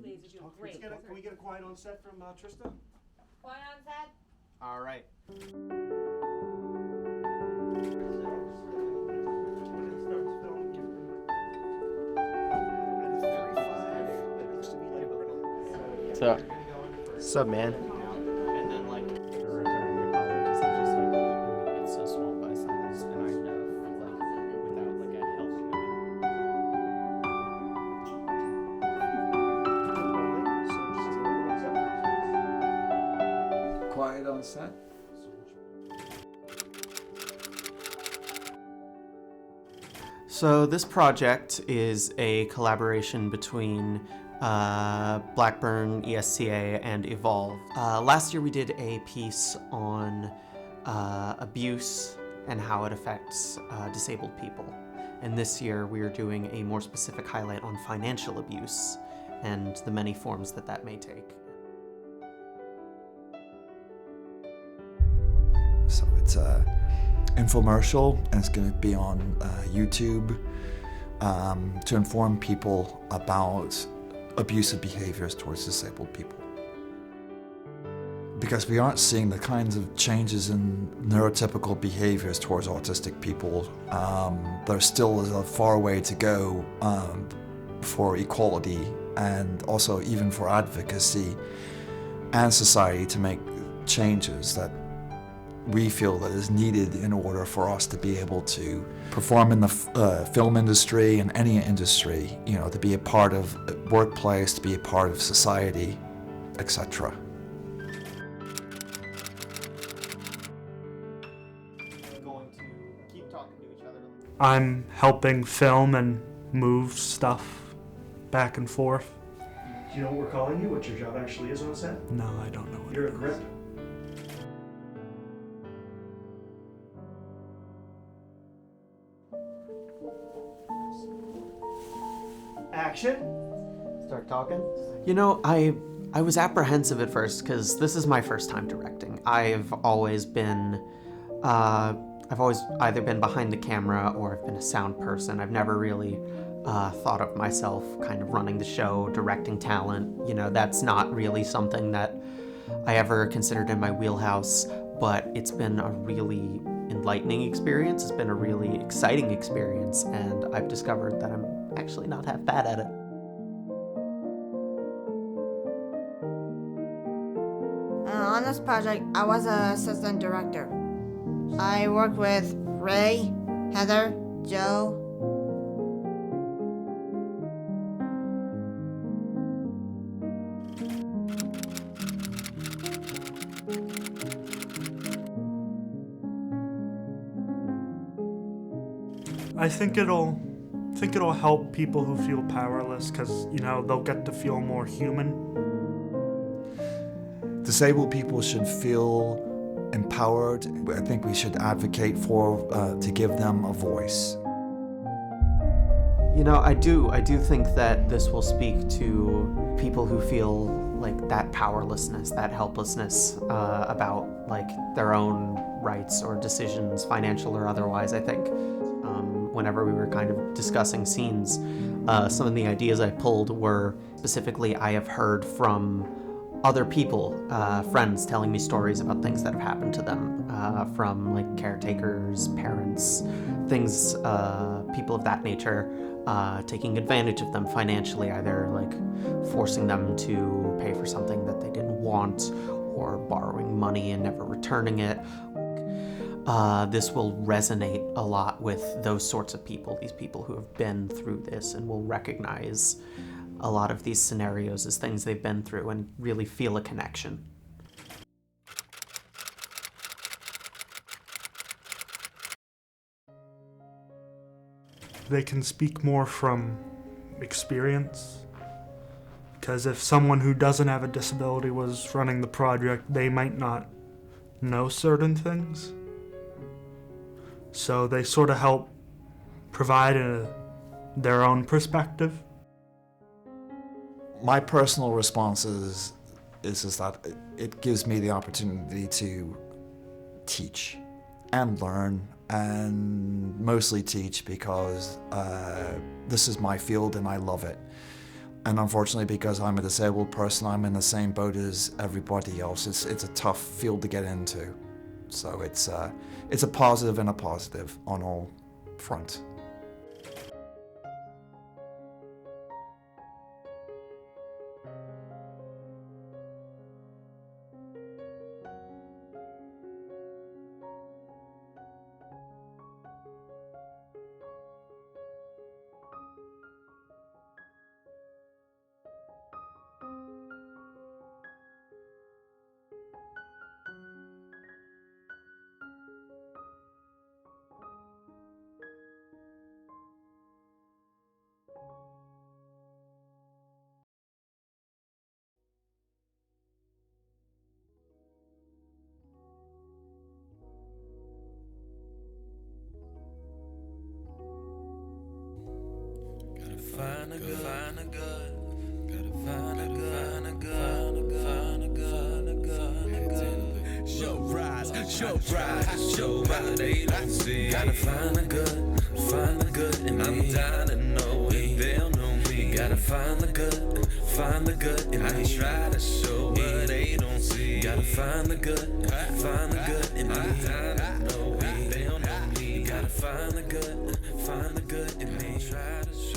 Please, you do great. Can we get a quiet on set from Trista? Quiet on set. All right. What's up, man? And then like returning apologies, I'm just like immediate so swamped by silence, and I know like without like a helping of it. Quiet on set. So this project is a collaboration between Blackburn, ESCA, and Evolve. Last year we did a piece on abuse and how it affects disabled people. And this year we are doing a more specific highlight on financial abuse and the many forms that that may take. So it's a infomercial, and it's going to be on YouTube to inform people about abusive behaviors towards disabled people. Because we aren't seeing the kinds of changes in neurotypical behaviors towards autistic people, there still is a far way to go for equality and also even for advocacy and society to make changes that we feel that is needed in order for us to be able to perform in the film industry and any industry, you know, to be a part of a workplace, to be a part of society, etc. Going to keep talking to each other. I'm helping film and move stuff back and forth. Do you know what we're calling you? What your job actually is on set? No, I don't know what You're a it is. grip. Action. Start talking. You know, I was apprehensive at first because this is my first time directing. I've always either been behind the camera or I've been a sound person. I've never really thought of myself kind of running the show, directing talent. You know, that's not really something that I ever considered in my wheelhouse, but it's been a really enlightening experience. It's been a really exciting experience, and I've discovered that I'm actually not half bad at it. On this project, I was an assistant director. I worked with Ray, Heather, Joe. I think it'll help people who feel powerless, because, you know, they'll get to feel more human. Disabled people should feel empowered. I think we should advocate for to give them a voice. You know, I do think that this will speak to people who feel like that powerlessness, that helplessness about like their own rights or decisions, financial or otherwise. I think whenever we were kind of discussing scenes, some of the ideas I pulled were specifically I have heard from other people, friends telling me stories about things that have happened to them, from like caretakers, parents, things, people of that nature, taking advantage of them financially, either like forcing them to pay for something that they didn't want or borrowing money and never returning it. This will resonate a lot with those sorts of people, these people who have been through this and will recognize a lot of these scenarios as things they've been through and really feel a connection. They can speak more from experience, because if someone who doesn't have a disability was running the project, they might not know certain things. So they sort of help provide their own perspective. My personal response is that it gives me the opportunity to teach and learn, and mostly teach because this is my field and I love it. And unfortunately, because I'm a disabled person, I'm in the same boat as everybody else. It's a tough field to get into. So it's a positive and a positive on all fronts. Find a good, find a good, gotta find a good, find a good, find a good, find a good. Show rise, show by they don't see. Gotta find a good in me. I'm dying to know if they'll know me. Gotta find the good in me. I try to show, but they don't see. Gotta find the good in me. I'm dying to know if they'll know me. Gotta find the good in me. Try to show.